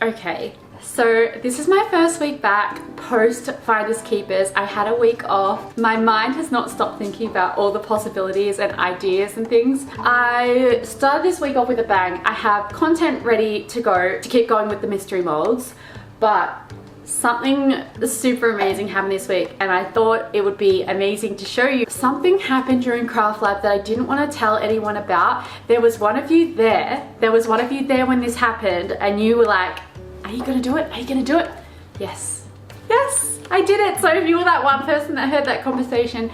Okay, so this is my first week back post Finders Keepers. I had a week off. My mind has not stopped thinking about all the possibilities and ideas and things. I started this week off with a bang. I have content ready to go to keep going with the mystery molds, but something super amazing happened this week and I thought it would be amazing to show you. Something happened during Craft Lab that I didn't want to tell anyone about. There was one of you there when this happened and you were like, are you gonna do it? Are you gonna do it? Yes. Yes, I did it. So if you were that one person that heard that conversation,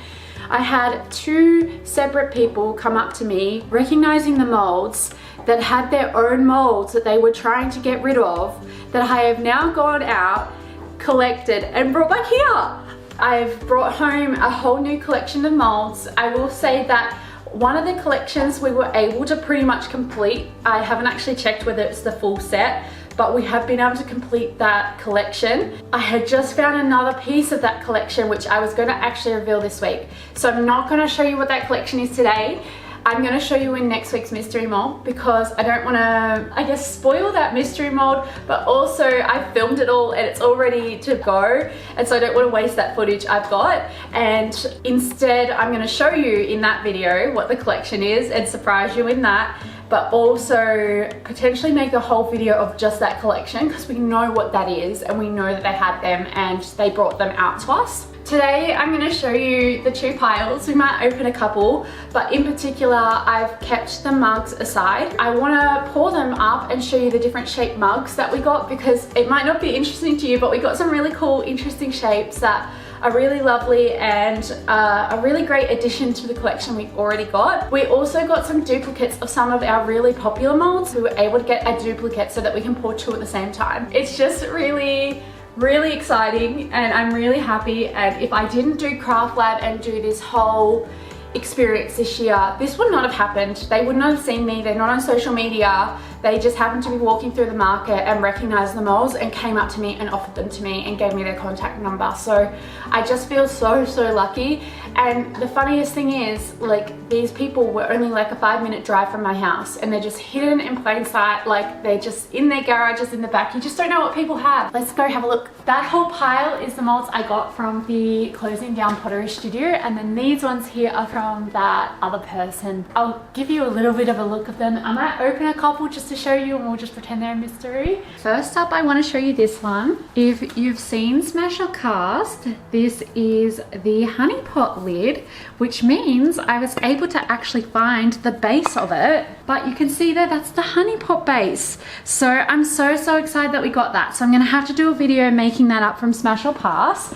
I had two separate people come up to me recognizing the molds that had their own molds that they were trying to get rid of, that I have now gone out, collected and brought back here. I've brought home a whole new collection of molds. I will say that one of the collections we were able to pretty much complete. I haven't actually checked whether it's the full set, but we have been able to complete that collection. I had just found another piece of that collection which I was going to actually reveal this week. So I'm not going to show you what that collection is today. I'm going to show you in next week's mystery mold because I don't want to, I guess, spoil that mystery mold, but also I filmed it all and it's all ready to go, and so I don't want to waste that footage I've got. And instead I'm going to show you in that video what the collection is and surprise you in that, but also potentially make a whole video of just that collection because we know what that is and we know that they had them and they brought them out to us. Today I'm going to show you the two piles. We might open a couple, but in particular I've kept the mugs aside. I want to pour them up and show you the different shaped mugs that we got because it might not be interesting to you, but we got some really cool interesting shapes that are really lovely and a really great addition to the collection we've already got. We also got some duplicates of some of our really popular molds. We were able to get a duplicate so that we can pour two at the same time. It's just really exciting and I'm really happy, and if I didn't do Craft Lab and do this whole experience this year, this would not have happened. They wouldn't have seen me, they're not on social media, they just happened to be walking through the market and recognized the molds and came up to me and offered them to me and gave me their contact number. So I just feel so lucky. And the funniest thing is, like, these people were only like a 5-minute drive from my house and they're just hidden in plain sight, like they're just in their garages in the back. You just don't know what people have. Let's go have a look. That whole pile is the molds I got from the Closing Down Pottery Studio, and then these ones here are from that other person. I'll give you a little bit of a look of them. I might open a couple just to show you and we'll just pretend they're a mystery. First up, I want to show you this one. If you've seen Smash or Cast, this is the honey pot lid, which means I was able to actually find the base of it, but you can see there, that's the honey pot base. So I'm so excited that we got that. So I'm going to have to do a video making that up from Smash or Pass.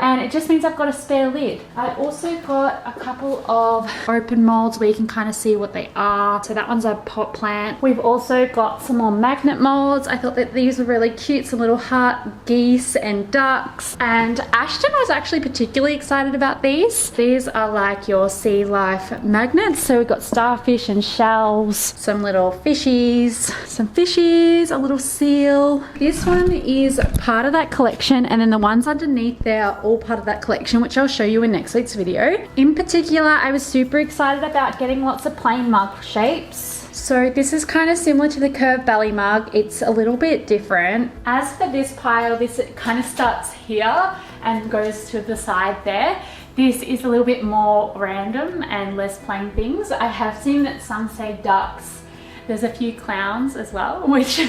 And it just means I've got a spare lid. I also got a couple of open molds where you can kind of see what they are. So that one's a pot plant. We've also got some more magnet molds. I thought that these were really cute, some little heart geese and ducks. And Ashton was actually particularly excited about these. These are like your sea life magnets. So we've got starfish and shells, some little fishies, a little seal. This one is part of that collection, and then the ones underneath there are all part of that collection, which I'll show you in next week's video. In particular, I was super excited about getting lots of plain mug shapes. So this is kind of similar to the curved belly mug. It's a little bit different. As for this pile, this kind of starts here and goes to the side there. This is a little bit more random and less plain things. I have seen that some say ducks. There's a few clowns as well, which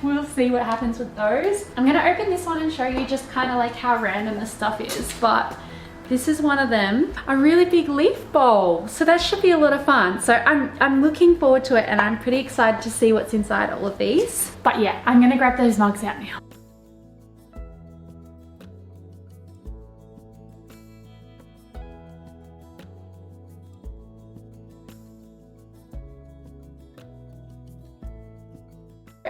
we'll see what happens with those. I'm gonna open this one and show you just kind of like how random this stuff is, but this is one of them, a really big leaf bowl. So that should be a lot of fun. So I'm looking forward to it and I'm pretty excited to see what's inside all of these. But yeah, I'm gonna grab those mugs out now.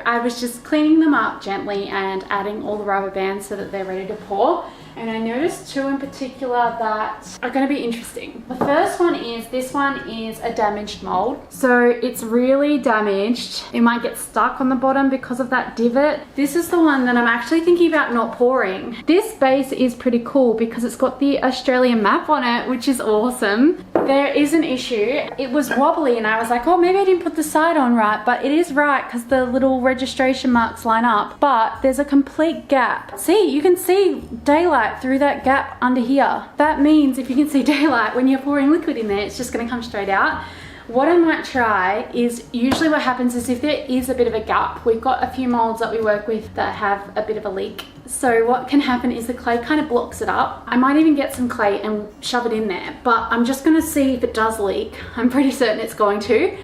I was just cleaning them up gently and adding all the rubber bands so that they're ready to pour. And I noticed two in particular that are going to be interesting. The first one is, this one is a damaged mold. So it's really damaged. It might get stuck on the bottom because of that divot. This is the one that I'm actually thinking about not pouring. This base is pretty cool because it's got the Australian map on it, which is awesome. there is an issue. It was wobbly and I was like, oh, maybe I didn't put the side on right, but it is right because the little registration marks line up, but there's a complete gap. See, you can see daylight through that gap under here. That means if you can see daylight when you're pouring liquid in there, it's just gonna come straight out. What I might try is, usually what happens is if there is a bit of a gap, we've got a few molds that we work with that have a bit of a leak. So what can happen is the clay kind of blocks it up. I might even get some clay and shove it in there, but I'm just gonna see if it does leak. I'm pretty certain it's going to.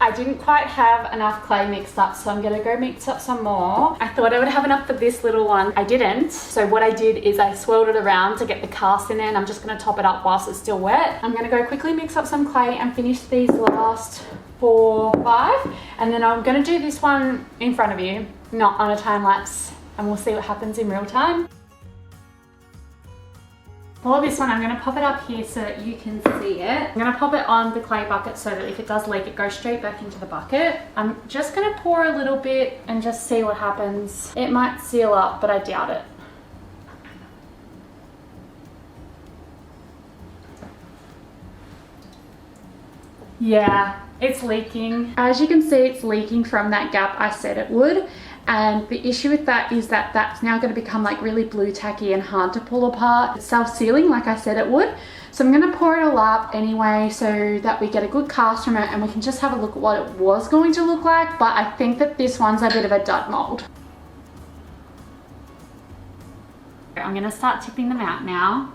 I didn't quite have enough clay mixed up, so I'm gonna go mix up some more. I thought I would have enough for this little one. I didn't. So what I did is I swirled it around to get the cast in there, and I'm just gonna top it up whilst it's still wet. I'm gonna go quickly mix up some clay and finish these last 4, 5. And then I'm gonna do this one in front of you, not on a time lapse, and we'll see what happens in real time. For this one, I'm going to pop it up here so that you can see it. I'm going to pop it on the clay bucket so that if it does leak, it goes straight back into the bucket. I'm just going to pour a little bit and just see what happens. It might seal up, but I doubt it. Yeah, it's leaking. As you can see, it's leaking from that gap I said it would. And the issue with that is that that's now going to become like really blue tacky and hard to pull apart. It's self-sealing like I said it would. So I'm going to pour it all up anyway so that we get a good cast from it and we can just have a look at what it was going to look like. But I think that this one's a bit of a dud mold. I'm going to start tipping them out now.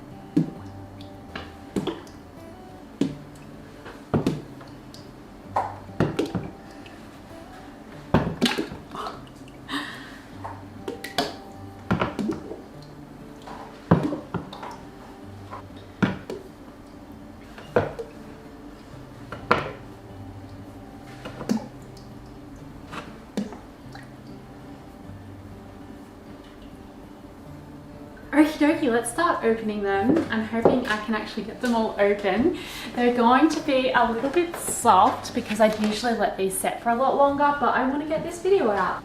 Okie dokie, let's start opening them. I'm hoping I can actually get them all open. They're going to be a little bit soft because I usually let these set for a lot longer, but I want to get this video out.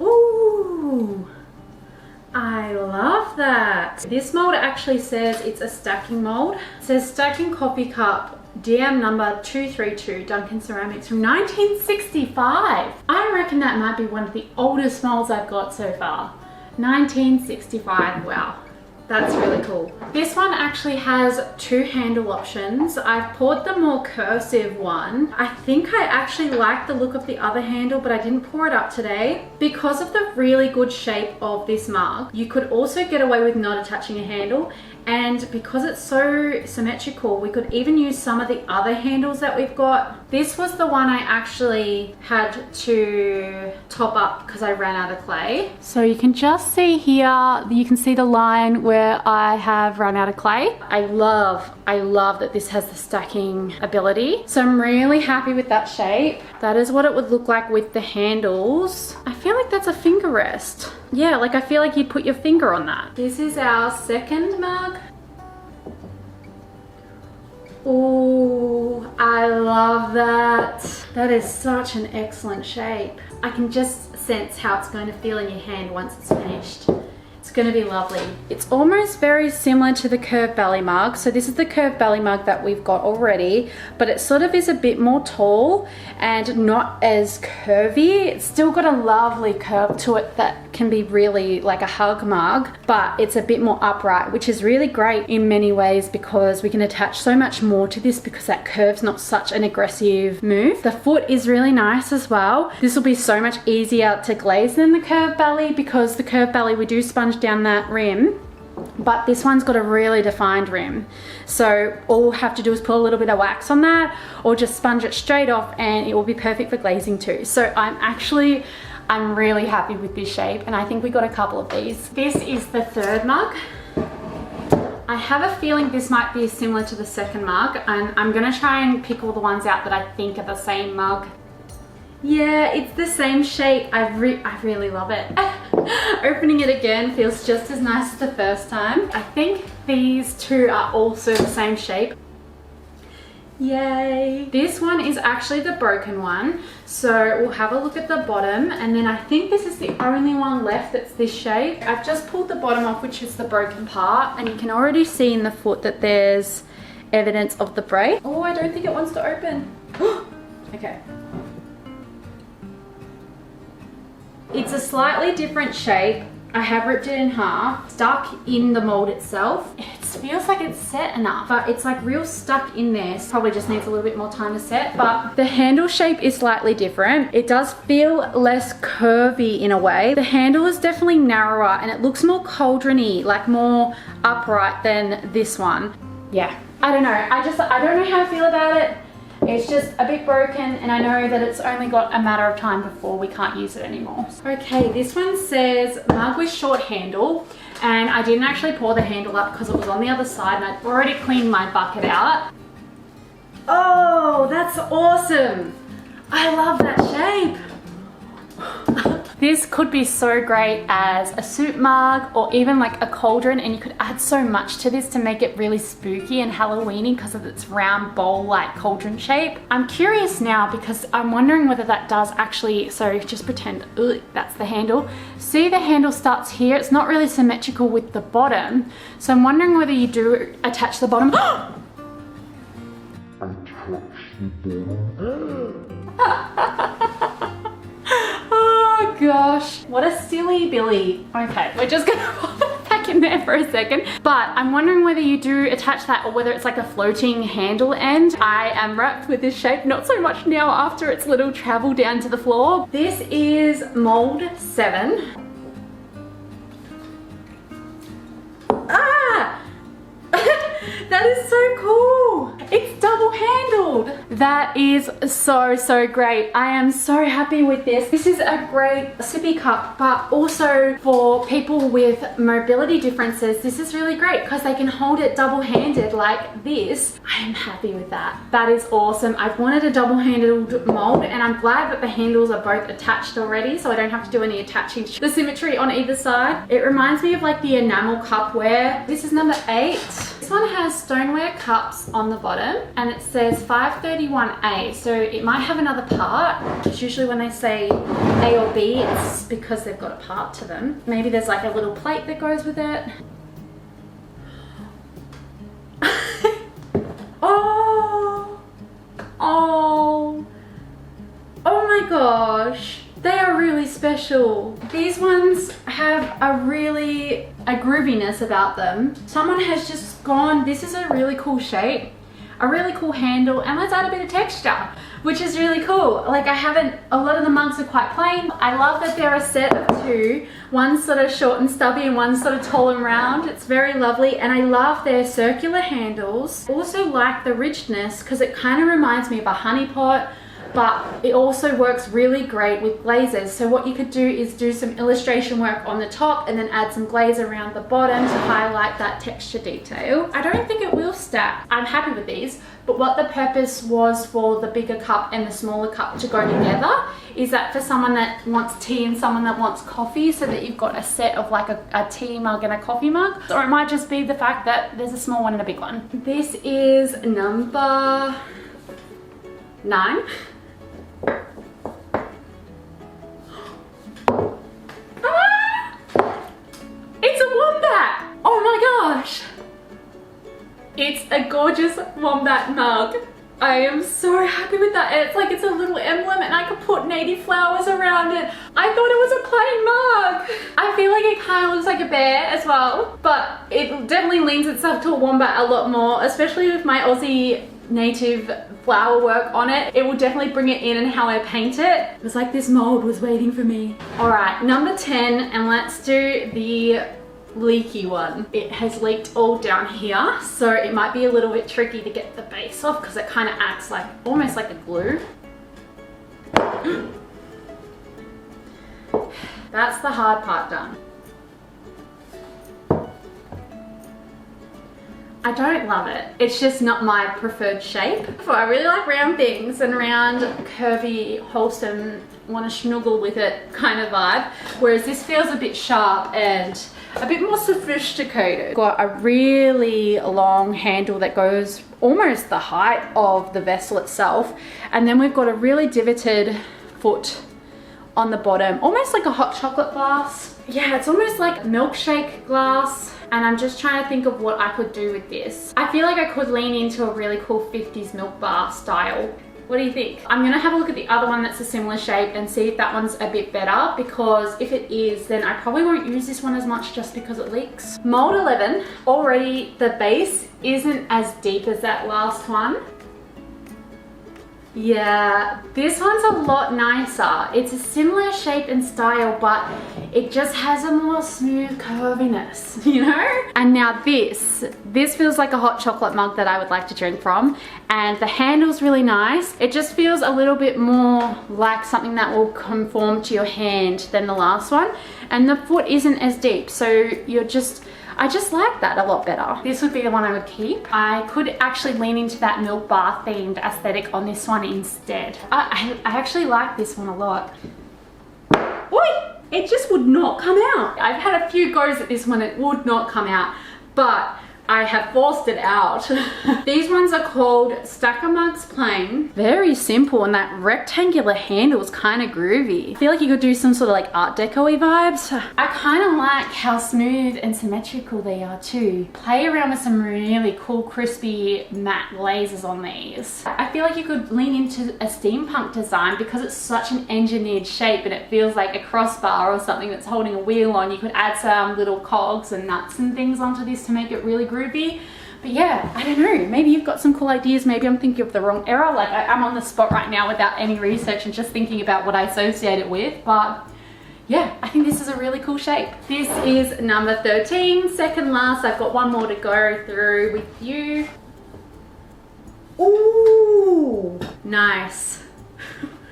Ooh, I love that. This mold actually says it's a stacking mold. It says stacking coffee cup, DM number 232, Duncan Ceramics from 1965. I reckon that might be one of the oldest molds I've got so far. 1965, wow. That's really cool. This one actually has 2 handle options. I've poured the more cursive one. I think I actually like the look of the other handle, but I didn't pour it up today. Because of the really good shape of this mug, you could also get away with not attaching a handle. And because it's so symmetrical, we could even use some of the other handles that we've got. This was the one I actually had to top up because I ran out of clay. So you can just see here, you can see the line where I have run out of clay. I love that this has the stacking ability. So I'm really happy with that shape. That is what it would look like with the handles. I feel like that's a finger rest. Yeah, like I feel like you'd put your finger on that. This is our second mug. Ooh, I love that. That is such an excellent shape. I can just sense how it's going to feel in your hand once it's finished. It's going to be lovely. It's almost very similar to the curved belly mug. So this is the curved belly mug that we've got already, but it sort of is a bit more tall and not as curvy. It's still got a lovely curve to it that can be really like a hug mug, but it's a bit more upright, which is really great in many ways because we can attach so much more to this because that curve's not such an aggressive move. The foot is really nice as well. This will be so much easier to glaze than the curved belly because the curved belly we do sponge down that rim, but this one's got a really defined rim. So all we'll have to do is put a little bit of wax on that or just sponge it straight off and it will be perfect for glazing too. So I'm really happy with this shape and I think we got a couple of these. This is the third mug. I have a feeling this might be similar to the second mug and I'm gonna try and pick all the ones out that I think are the same mug. Yeah, it's the same shape. I really love it. Opening it again feels just as nice as the first time. I think these two are also the same shape. Yay. This one is actually the broken one. So we'll have a look at the bottom, and then I think this is the only one left that's this shape. I've just pulled the bottom off, which is the broken part, and you can already see in the foot that there's evidence of the break. Oh, I don't think it wants to open. Okay. It's a slightly different shape. I have ripped it in half, stuck in the mold itself. It feels like it's set enough, but it's like real stuck in there. Probably just needs a little bit more time to set, but the handle shape is slightly different. It does feel less curvy in a way. The handle is definitely narrower and it looks more cauldron-y, like more upright than this one. Yeah, I don't know. I don't know how I feel about it. It's just a bit broken, and I know that it's only got a matter of time before we can't use it anymore. Okay, this one says mug with short handle, and I didn't actually pour the handle up because it was on the other side and I'd already cleaned my bucket out. Oh, that's awesome. I love that shape. This could be so great as a soup mug or even like a cauldron, and you could add so much to this to make it really spooky and Halloweeny because of its round bowl-like cauldron shape. I'm curious now because I'm wondering whether that does actually, so just pretend, that's the handle. See, the handle starts here. It's not really symmetrical with the bottom. So I'm wondering whether you do attach the bottom. Oh gosh, what a silly Billy. Okay, we're just gonna pop it back in there for a second. But I'm wondering whether you do attach that or whether it's like a floating handle end. I am wrapped with this shape, not so much now after its little travel down to the floor. This is mold 7. Ah! That is so cool. It's double handled. That is so great. I am so happy with this. This is a great sippy cup, but also for people with mobility differences, this is really great because they can hold it double-handed like this. I am happy with that. That is awesome. I've wanted a double-handled mold, and I'm glad that the handles are both attached already, so I don't have to do any attaching. The symmetry on either side. It reminds me of like the enamel cupware. This is number 8. This one has stoneware cups on the bottom, and it says 531A, so it might have another part. It's usually when they say A or B, it's because they've got a part to them. Maybe there's like a little plate that goes with it. Oh my gosh. They are really special. These ones have a grooviness about them. Someone has just gone, this is a really cool shape, a really cool handle, and let's add a bit of texture, which is really cool. Like a lot of the mugs are quite plain. I love that they're a set of 2. One's sort of short and stubby and one's sort of tall and round. It's very lovely, and I love their circular handles. Also like the richness because it kind of reminds me of a honey pot, but it also works really great with glazes. So what you could do is do some illustration work on the top and then add some glaze around the bottom to highlight that texture detail. I don't think it will stack. I'm happy with these, but what the purpose was for the bigger cup and the smaller cup to go together is that for someone that wants tea and someone that wants coffee, so that you've got a set of like a tea mug and a coffee mug. Or it might just be the fact that there's a small one and a big one. This is number 9. It's a wombat! Oh my gosh! It's a gorgeous wombat mug. I am so happy with that. It's like it's a little emblem and I could put native flowers around it. I thought it was a plain mug. I feel like it kind of looks like a bear as well, but it definitely leans itself to a wombat a lot more, especially with my Aussie native flower work on it. It will definitely bring it in and how I paint it. It was like this mold was waiting for me. All right, number 10, and let's do the leaky one. It has leaked all down here, so it might be a little bit tricky to get the base off because it kind of acts like almost like a glue. That's the hard part done. I don't love it. It's just not my preferred shape. I really like round things and round, curvy, wholesome, want to snuggle with it kind of vibe. Whereas this feels a bit sharp and a bit more sophisticated. Got a really long handle that goes almost the height of the vessel itself. And then we've got a really divoted foot on the bottom, almost like a hot chocolate glass. Yeah, it's almost like milkshake glass. And I'm just trying to think of what I could do with this. I feel like I could lean into a really cool 50s milk bar style. What do you think? I'm gonna have a look at the other one that's a similar shape and see if that one's a bit better, because if it is, then I probably won't use this one as much just because it leaks. Mold 11, already the base isn't as deep as that last one. Yeah, this one's a lot nicer. It's a similar shape and style, but it just has a more smooth curviness, you know? And now this feels like a hot chocolate mug that I would like to drink from. And the handle's really nice. It just feels a little bit more like something that will conform to your hand than the last one. And the foot isn't as deep, so I just like that a lot better. This would be the one I would keep. I could actually lean into that milk bar themed aesthetic on this one instead. I actually like this one a lot. Oi! It just would not come out. I've had a few goes at this one, it would not come out, but I have forced it out. These ones are called Stacker Mugs Plain. Very simple, and that rectangular handle is kind of groovy. I feel like you could do some sort of like Art Deco-y vibes. I kind of like how smooth and symmetrical they are too. Play around with some really cool crispy matte glazes on these. I feel like you could lean into a steampunk design because it's such an engineered shape and it feels like a crossbar or something that's holding a wheel on. You could add some little cogs and nuts and things onto this to make it really groovy. But yeah, I don't know, maybe you've got some cool ideas. Maybe I'm thinking of the wrong era. Like I'm on the spot right now without any research and just thinking about what I associate it with. But yeah, I think this is a really cool shape. This is number 13, second last. I've got one more to go through with you. Ooh, nice.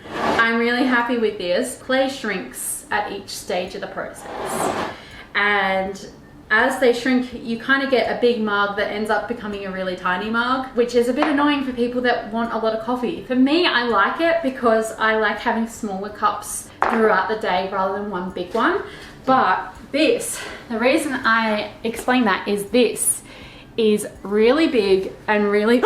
I'm really happy with this. Clay shrinks at each stage of the process, and as they shrink, you kind of get a big mug that ends up becoming a really tiny mug, which is a bit annoying for people that want a lot of coffee. For me, I like it because I like having smaller cups throughout the day rather than one big one. But this, the reason I explain that is this is really big and really,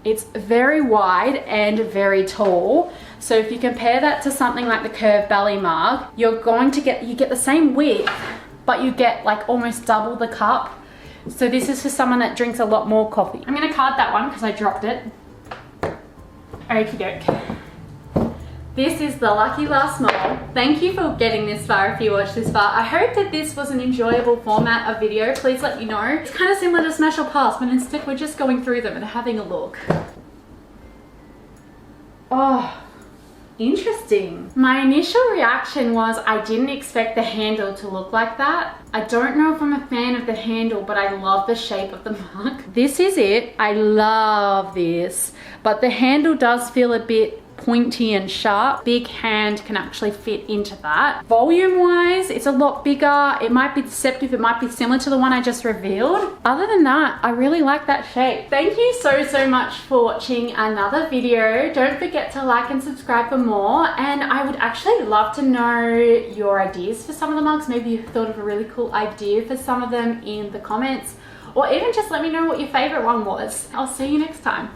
it's very wide and very tall. So if you compare that to something like the curved belly mug, you're going to get, you get the same width, but you get like almost double the cup. So this is for someone that drinks a lot more coffee. I'm gonna card that one because I dropped it. Okie doke. This is the lucky last mold. Thank you for getting this far if you watched this far. I hope that this was an enjoyable format of video. Please let me know. It's kind of similar to Smash or Pass, but instead we're just going through them and having a look. Oh, interesting. My initial reaction was I didn't expect the handle to look like that. I don't know if I'm a fan of the handle, but I love the shape of the mug. This is it. I love this, but the handle does feel a bit pointy and sharp. Big hand can actually fit into that. Volume wise, it's a lot bigger. It might be deceptive. It might be similar to the one I just revealed. Other than that, I really like that shape. Thank you so much for watching another video. Don't forget to like and subscribe for more. And I would actually love to know your ideas for some of the mugs. Maybe you thought of a really cool idea for some of them in the comments, or even just let me know what your favorite one was. I'll see you next time.